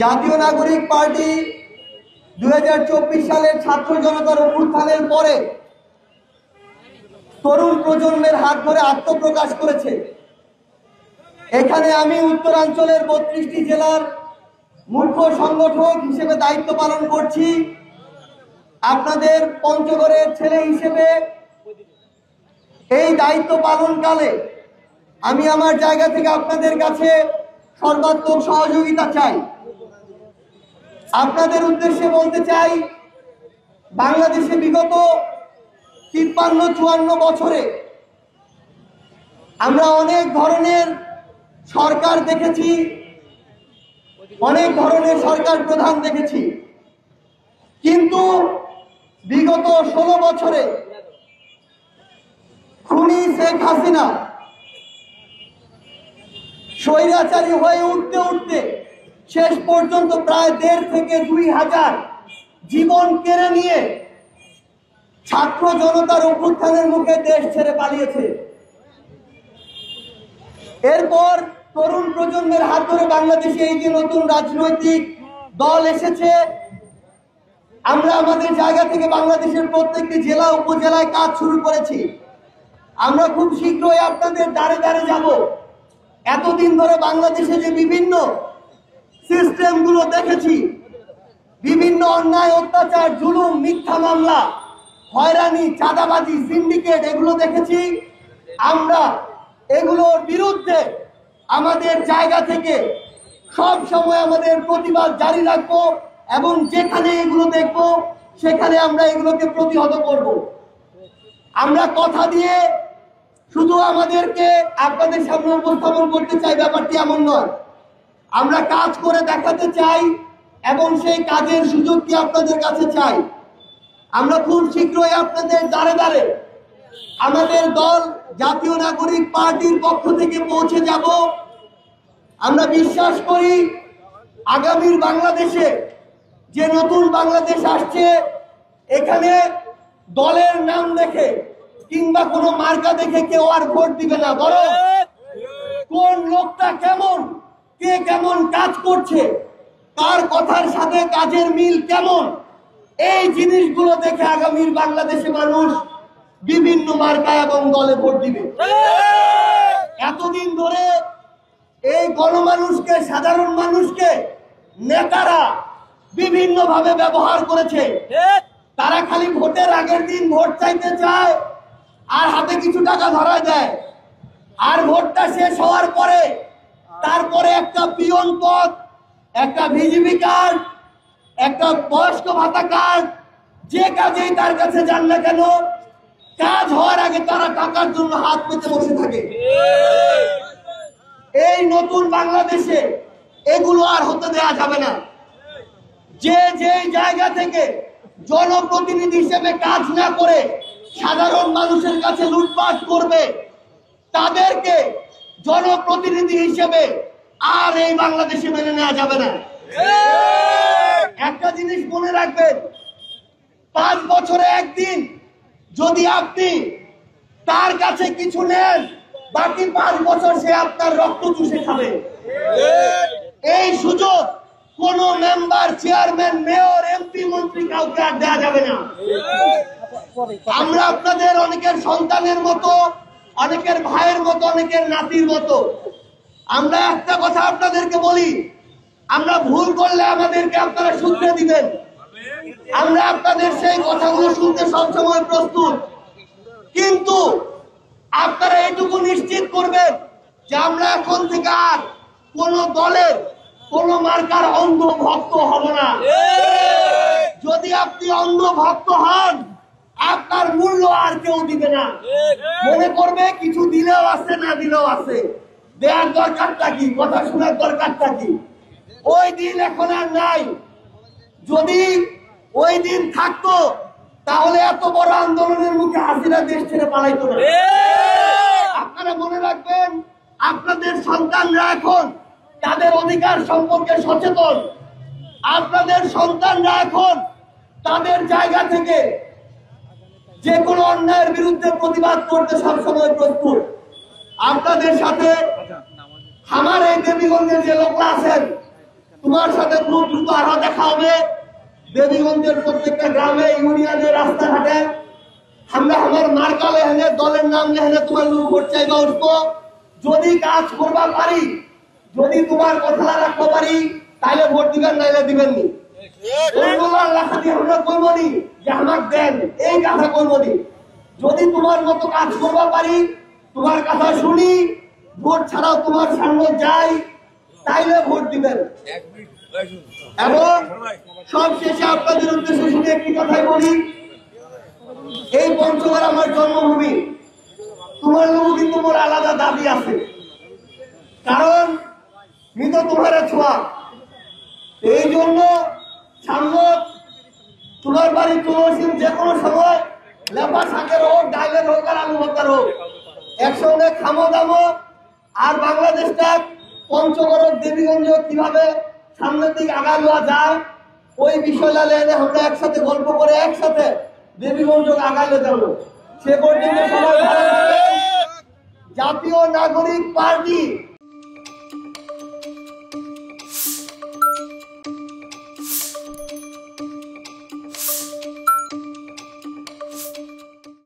জাতীয় নাগরিক পার্টি 2024 সালের ছাত্র জনতার অভ্যুত্থানের পরে তরুণ প্রজন্মের হাত ধরে আত্মপ্রকাশ করেছে। এখানে আমি উত্তরাঞ্চলের 32টি জেলার মুখ্য সংগঠক হিসেবে দায়িত্ব পালন করছি। আপনাদের পঞ্চগড়ের ছেলে হিসেবে এই দায়িত্ব পালনকালে আমি আমার জায়গা থেকে আপনাদের কাছে সর্বাত্মক সহযোগিতা চাই। আপনাদের উদ্দেশ্যে বলতে চাই, বাংলাদেশে বিগত 53-54 বছরে আমরা অনেক ধরনের সরকার দেখেছি, অনেক ধরনের সরকার প্রধান দেখেছি, কিন্তু বিগত 16 বছরে খুনি শেখ হাসিনা স্বৈরাচারী হয়ে উঠতে উঠতে শেষ পর্যন্ত প্রায় 1,500 থেকে 2,000 জীবন কেড়ে নিয়ে ছাত্র জনতার অভ্যুত্থানের মুখে দেশ ছেড়ে পালিয়েছে। এরপর তরুণ প্রজন্মের হাত ধরে বাংলাদেশে এই যে নতুন রাজনৈতিক দল এসেছে, আমরা আমাদের জায়গা থেকে বাংলাদেশের প্রত্যেকটি জেলা উপজেলায় কাজ শুরু করেছি। আমরা খুব শীঘ্রই আপনাদের দ্বারে দ্বারে যাব। এতদিন ধরে বাংলাদেশে যে বিভিন্ন সিস্টেমগুলো দেখেছি, বিভিন্ন অন্যায়, অত্যাচার, জুলুম, মিথ্যা মামলা, হয়রানি, চাঁদাবাজি, সিন্ডিকেট, এগুলো দেখেছি। আমরা এগুলোর বিরুদ্ধে আমাদের জায়গা থেকে সব সময় আমাদের প্রতিবাদ জারি রাখবো এবং যেখানে এগুলো দেখবো সেখানে আমরা এগুলোকে প্রতিহত করব। আমরা কথা দিয়ে শুধু আমাদেরকে আপনাদের সামনে উপস্থাপন করতে চাই, ব্যাপারটি এমন নয়। আমরা কাজ করে দেখাতে চাই এবং সেই কাজের সুযোগটি আপনাদের কাছে চাই। আমরা খুব শীঘ্রই আপনাদের দ্বারে দ্বারে আমাদের দল জাতীয় নাগরিক পার্টির পক্ষ থেকে পৌঁছে যাব। আমরা বিশ্বাস করি আগামীর বাংলাদেশে যে নতুন বাংলাদেশ আসছে, এখানে দলের নাম দেখে কিংবা কোনো মার্কা দেখে কেউ আর ভোট দিবে না, বরং কোন লোকটা কেমন, কে কেমন কাজ করছে, কার কথার সাথে কাজের মিল কেমন, এই জিনিসগুলো দেখে আগামীর বাংলাদেশে মানুষ বিভিন্ন মার্কা এবং দলে ভোট দিবে। এতদিন ধরে এই গণমানুষকে, সাধারণ মানুষকে নেতারা বিভিন্ন ভাবে ব্যবহার করেছে। তারা খালি ভোটের আগের দিন ভোট চাইতে চায় আর হাতে কিছু টাকা ধরা দেয়, আর ভোটটা শেষ হওয়ার পরে তারপরে একটা পিয়ন পদ, একটা ভিজিবি কার্ড, একটা বয়স্ক ভাতা কার্ড, যে কাজেই তার কাছে যান না কেন, কাজ হওয়ার আগে তারা টাকার জন্য হাত পেতে বসে থাকে। এই নতুন বাংলাদেশে এগুলো আর হতে দেওয়া যাবে না। যে যে জায়গা থেকে জনপ্রতিনিধি হিসেবে কাজ না করে সাধারণ মানুষের কাছে লুটপাট করবে, তাদেরকে জনপ্রতিনিধি হিসেবে আর এই বাংলাদেশে মেনে নেওয়া যাবে না। একটা জিনিস মনে রাখবেন, 5 বছরে একদিন যদি আপনি তার কাছে কিছু নেন, বাকি 5 বছর সে আপনার রক্ত চুষে খাবে। এই সুযোগ কোন মেম্বার, চেয়ারম্যান, মেয়র, এমপি, মন্ত্রী কাউকে আর দেওয়া যাবে না। আমরা আপনাদের অনেকের সন্তানের মতো, অনেকের ভাইয়ের মতো, অনেকের নাতির মতো। আমরা একটা কথা আপনাদেরকে বলি, আমরা ভুল করলে আমাদেরকে আপনারা শুনতে দিবেন। আমরা আপনাদের সেই কথাগুলো শুনতে সবসময় প্রস্তুত, কিন্তু আপনারা এটুকু নিশ্চিত করবেন যে আমরা এখন থেকে আর কোন দলের, কোন মার্কার অন্ধ ভক্ত হব না। যদি আপনি অন্ধ ভক্ত হন, আপনার মূল্য আর কেউ দিবে না। মনে করবে কিছু দিলেও আছে, না দিলেও আছে, দেওয়ার দরকারটা কি, কথা শোনার দরকারটা কি। ওই দিন এখন আর নাই। যদি ওই দিন থাকতো তাহলে এত বড় আন্দোলনের মুখে হাসিনা দেশ ছেড়ে পালাইতো না। আপনারা মনে রাখবেন, আপনাদের সন্তানরা এখন তাদের অধিকার সম্পর্কে সচেতন। আপনাদের সন্তানরা এখন তাদের জায়গা থেকে যে কোনো অন্যায়ের বিরুদ্ধে প্রতিবাদ করতে সবসময় প্রস্তুত। আপনাদের সাথে আমার এই দেবীগঞ্জের যে লোকরা আছেন, তোমার সাথে খুব দ্রুত আরো দেখা হবে দেবীগঞ্জের প্রত্যেকটা গ্রামে, ইউনিয়নের, রাস্তাঘাটে। আমরা আমার মার্কা লেহেনে, দলের নাম লেহেনে তোমার লোক ভোট চাইবা উঠবো। যদি কাজ করবা পারি, যদি তোমার কথা রাখতে পারি, তাহলে ভোট দিবেন, নাইলে দিবেন নি। আমরা কইবনি যে আমাকে দেন, এই কথা কইবনি। যদি তোমার মতো কাজ করবা পারি, তোমার কথা শুনি, ভোট ছাড়াও তোমার সামনে যাই, তাইলে ভোট দিবেন। এবং সব শেষে আপনাদের উদ্দেশ্যে শুনে একটি কথাই বলি, এই পঞ্চগড় আমার জন্মভূমি। তোমার লোক কিন্তু মোর আলাদা দাবি আছে, কারণ মৃত তোমার ছোঁয়া। এই জন্য সামনে তোমার বাড়ি তুলসীম যে কোনো সময় লেপা শাকের হোক, ডাইলের হোক, আর আলু ভর্তার হোক, একসঙ্গে খামো দামো। আর বাংলাদেশটা পঞ্চগড় দেবীগঞ্জ কিভাবে সামনের দিকে আগায় নেওয়া যায়, ওই বিষয়টা লেনে আমরা একসাথে গল্প করে একসাথে দেবীগঞ্জ আগালে যাব। সে পর্যন্ত সবাই ভালো থাকবেন। জাতীয় নাগরিক পার্টি